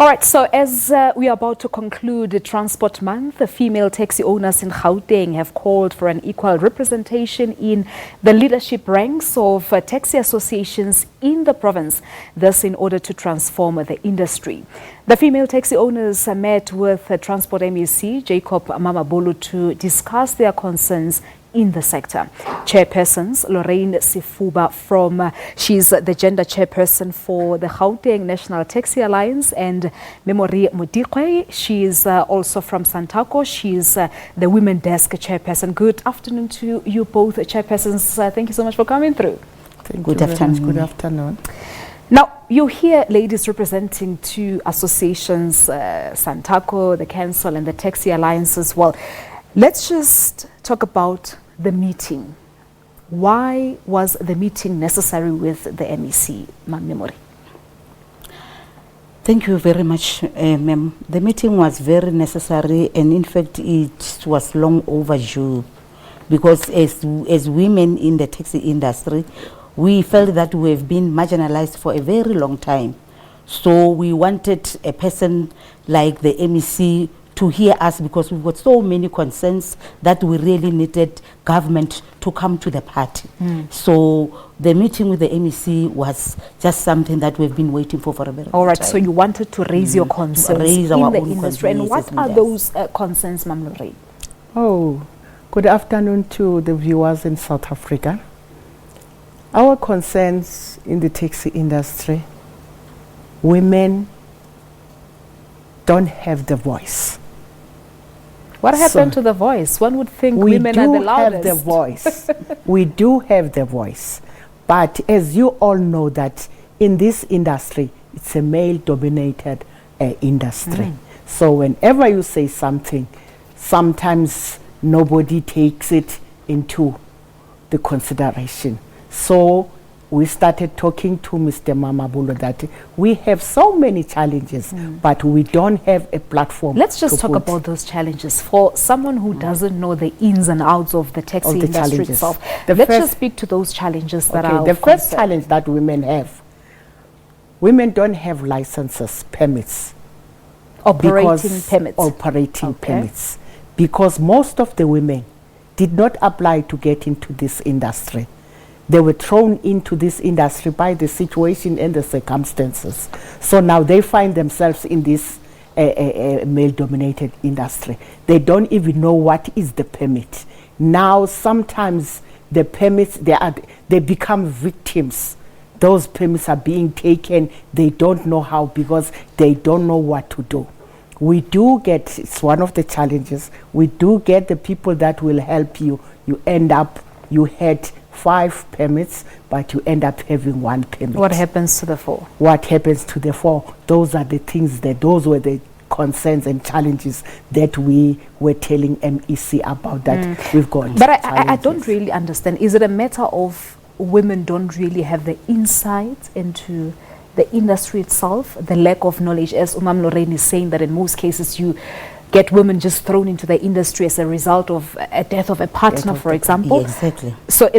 All right, so as we are about to conclude the Transport Month, the female taxi owners in Gauteng have called for an equal representation in the leadership ranks of taxi associations in the province, this in order to transform the industry. The female taxi owners met with Transport MEC Jacob Mamabolo to discuss their concerns in the sector. Chairpersons Lorraine Sifuba she's the gender chairperson for the Gauteng National Taxi Alliance, and Modigoe, she's also from Santako. She's the women desk chairperson. Good afternoon to you both, chairpersons. Thank you so much for coming through. Good afternoon. Good afternoon. Now, you're here, ladies, representing two associations, Santako, the Council, and the Taxi Alliance as well. Let's just talk about the meeting. Why was the meeting necessary with the MEC, Ma'am? Thank you very much, ma'am. The meeting was very necessary, and in fact, it was long overdue, because as women in the taxi industry, we felt that we have been marginalized for a very long time. So we wanted a person like the MEC to hear us, because we've got so many concerns that we really needed government to come to the party. So the meeting with the MEC was just something that we've been waiting for a very long time. All right, so you wanted to raise your concerns raise in our the own industry. And what are those concerns, Ma'am Lorraine? Oh, good afternoon to the viewers in South Africa. Our concerns in the taxi industry, women don't have the voice. What happened to the voice? One would think women are the loudest. We do have the voice. We do have the voice. But as you all know that in this industry, it's a male-dominated industry. So whenever you say something, sometimes nobody takes it into the consideration. So we started talking to Mr. Mamabolo that we have so many challenges, but we don't have a platform. Let's just talk about those challenges. For someone who doesn't know the ins and outs of the taxi industry itself, let's just speak to those challenges that are the first challenge that women have. Women don't have licenses, permits. Operating permits. Because most of the women did not apply to get into this industry. They were thrown into this industry by the situation and the circumstances. So now they find themselves in this male-dominated industry. They don't even know what is the permit. Now sometimes the permits, they become victims. Those permits are being taken. They don't know how, because they don't know what to do. We do get, it's one of the challenges, we do get the people that will help you. You end up, you had 5 permits, but you end up having 1 permit. What happens to the 4? What happens to the 4? Those are the things those were the concerns and challenges that we were telling MEC about, that we've got. But I don't really understand. Is it a matter of women don't really have the insight into the industry itself, the lack of knowledge, as Ma'am Lorraine is saying that in most cases you get women just thrown into the industry as a result of a death of a partner, for example? Exactly. So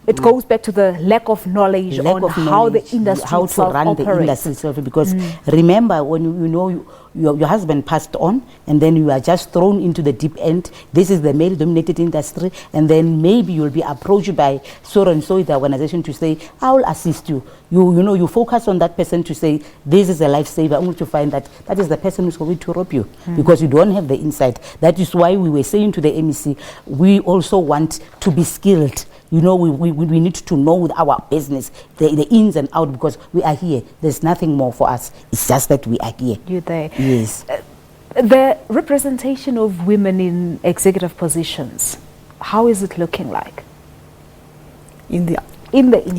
it goes back to the lack of knowledge how the industry how to run operates. the industry itself. Because remember, when you know your husband passed on, and then you are just thrown into the deep end. This is the male-dominated industry, and then maybe you'll be approached by so and so the organization to say, "I will assist you." You focus on that person to say, "This is a lifesaver," only to find that that is the person who's going to rob you, because you don't have the insight. That is why we were saying to the MEC, we also want to be skilled. We need to know our business, the ins and outs, because we are here. There's nothing more for us. It's just that we are here. You're there. Yes. The representation of women in executive positions, how is it looking like? In the industry,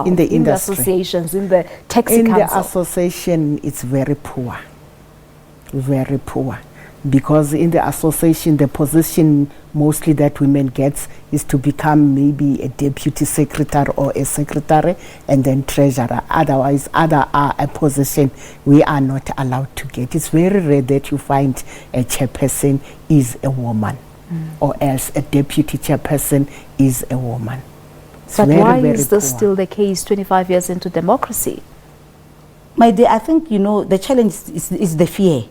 in the associations, in the taxi council? In the association, it's very poor. Very poor. Because in the association, the position mostly that women get is to become maybe a deputy secretary or a secretary, and then treasurer. Otherwise, a position we are not allowed to get. It's very rare that you find a chairperson is a woman, or else a deputy chairperson is a woman. But why is this still the case 25 years into democracy? My dear, I think, the challenge is the fear.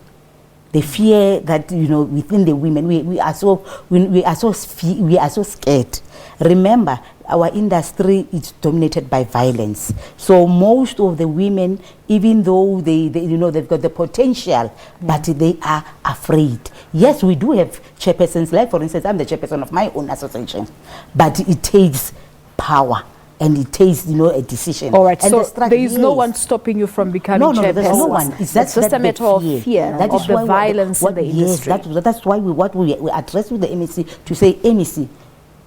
The fear that, within the women, we are so scared. Remember, our industry is dominated by violence. So most of the women, even though they've got the potential, but they are afraid. Yes, we do have chairpersons. Like, for instance, I'm the chairperson of my own association, but it takes power. And it takes, a decision. All right, and so there is no one stopping you from becoming chairperson. No, there's no one. It's just a matter of fear, that of the violence in the industry. Yes, that's why we address with the MEC to say, MEC,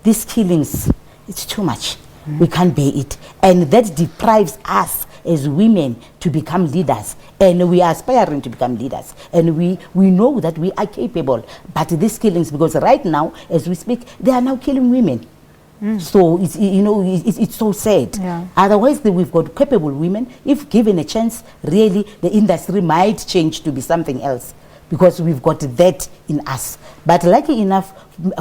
these killings, it's too much. We can't bear it. And that deprives us as women to become leaders. And we are aspiring to become leaders. And we know that we are capable. But these killings, because right now, as we speak, they are now killing women. So it's so sad. Yeah. Otherwise, we've got capable women. If given a chance, really, the industry might change to be something else, because we've got that in us. But lucky enough,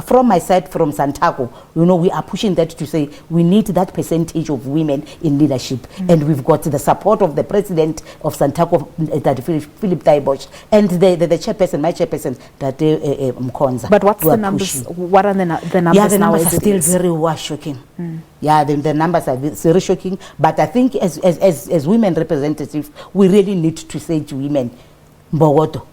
from my side, from Santaco, we are pushing that to say we need that percentage of women in leadership. And we've got the support of the president of Santaco, that Philip Taibosh, and the chairperson, my chairperson, that Mkonza. But what's the numbers? What are the numbers now? Yeah, the numbers are still very shocking. Yeah, the numbers are very shocking. But I think as women representatives, we really need to say to women, Mbogoto,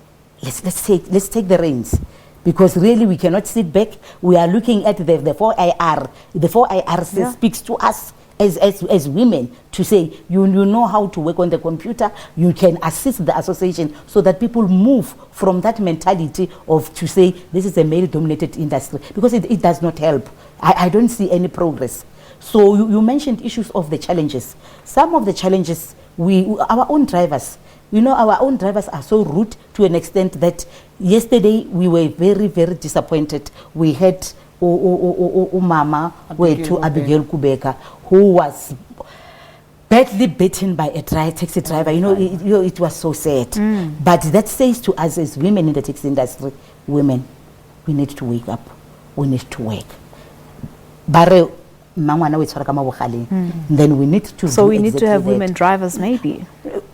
let's take the reins, because really we cannot sit back. We are looking at the 4IR. The 4IR speaks to us as women to say, you know how to work on the computer. You can assist the association so that people move from that mentality of to say this is a male-dominated industry, because it does not help. I don't see any progress. So you mentioned issues of the challenges. Some of the challenges, our own drivers. Our own drivers are so rude to an extent that yesterday we were very, very disappointed. We had Mama Abigail Kubeka, who was badly beaten by a taxi driver. It was so sad. But that says to us as women in the taxi industry, women, we need to wake up. We need to work. Then we need to. So we need to have women drivers, maybe.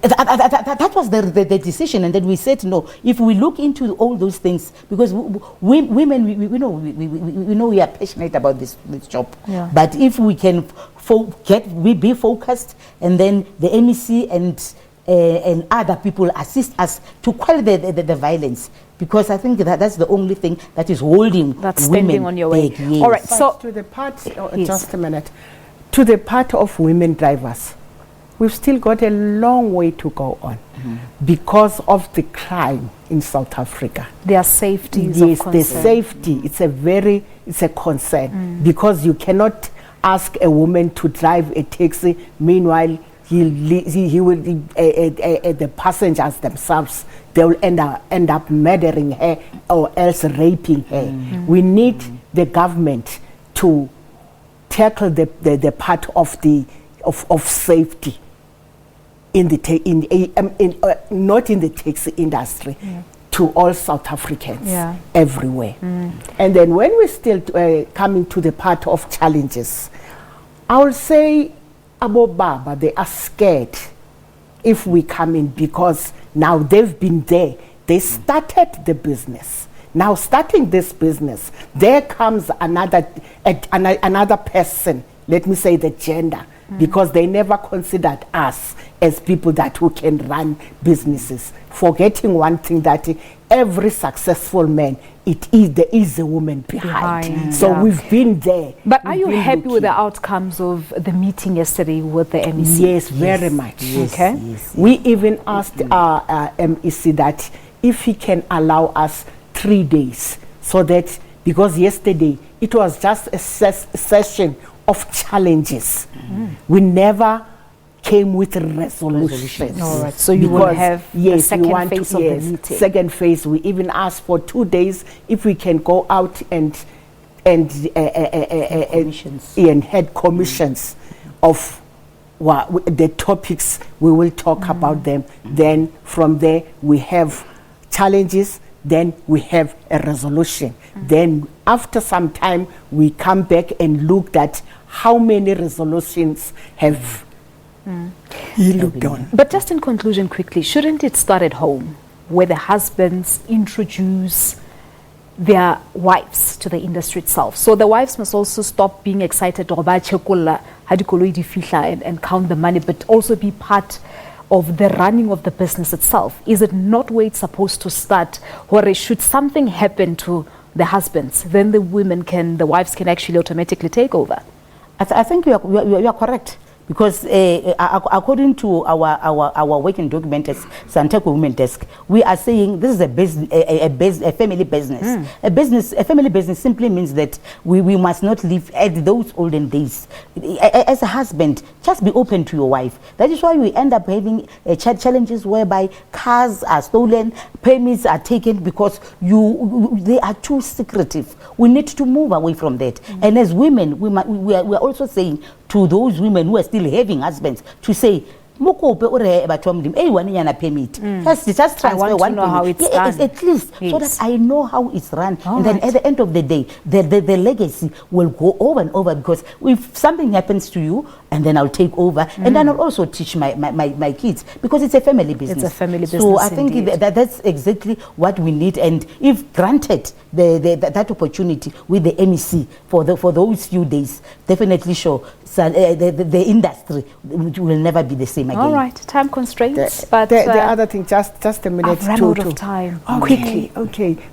That was the decision, and then we said no. If we look into all those things, because women, we know we are passionate about this job. Yeah. But if we can be focused, and then the MEC and other people assist us to quell the violence. Because I think that's the only thing that is holding that's women standing on your way. back. Yes. All right, But so to the part, just a minute, to the part of women drivers, we've still got a long way to go on because of the crime in South Africa. their safety is Yes, of the concern. safety, it's a concern because you cannot ask a woman to drive a taxi, meanwhile the passengers themselves, they will end up murdering her or else raping her. We need the government to tackle the part of safety in the not in the taxi industry, to all South Africans everywhere. And then when we still coming to the part of challenges, I will say Abo Baba, they are scared if we come in, because now they've been there. They started the business. Now starting this business, there comes another person, let me say the gender, because they never considered us as people who can run businesses. Forgetting one thing, that every successful man, there is a woman behind. So we've been there. But are you happy with the outcomes of the meeting yesterday with the MEC? Yes, very much. Yes, Okay. yes. We even asked our MEC that if he can allow us 3 days, so that, because yesterday it was just a session of challenges. We never came with resolutions. All right, so you will have a second phase of the meeting. Second phase, we even asked for 2 days if we can go out and head commissions of the topics we will talk about them. Then from there we have challenges, then we have a resolution. Then after some time we come back and look at how many resolutions have He looked on. But just in conclusion quickly, shouldn't it start at home, where the husbands introduce their wives to the industry itself? So the wives must also stop being excited and count the money, but also be part of the running of the business itself. Is it not where it's supposed to start? Or should something happen to the husbands, then the wives can actually automatically take over? I think you are correct. Because according to our working document as Santaco Women Desk, we are saying this is a family business. A family business simply means that we must not live at those olden days. As a husband, just be open to your wife. That is why we end up having challenges whereby cars are stolen, permits are taken because they are too secretive. We need to move away from that. And as women, we are also saying to those women who are still having husbands to say, just transfer I want one to know how it's done. at least so that I know how it's run. And then at the end of the day, the legacy will go over and over, because if something happens to you, and then I'll take over, and then I'll also teach my kids, because it's a family business. It's a family business. So I think that's exactly what we need. And if granted that opportunity with the MEC for those few days, definitely sure the industry will never be the same again. All right, time constraints. But the other thing, just a minute. I've run out of time.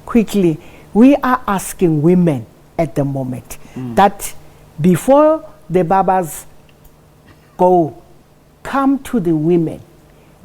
Quickly. We are asking women at the moment that before the babas come to the women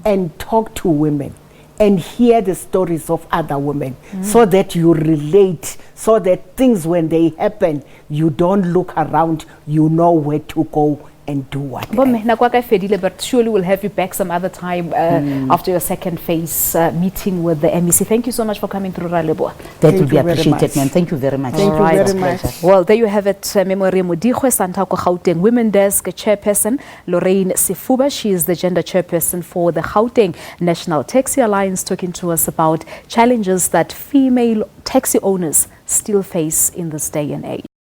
and talk to women and hear the stories of other women, so that you relate, so that things, when they happen, you don't look around, you know where to go and do what. But surely we'll have you back some other time after your second phase meeting with the MEC. Thank you so much for coming through, Ralebo. That will be appreciated, man. Thank you very much. Thank you very much. Well, there you have it. Memory Modigoe, Santaco Gauteng Women Desk Chairperson Lorraine Sifuba. She is the gender chairperson for the Gauteng National Taxi Alliance, talking to us about challenges that female taxi owners still face in this day and age.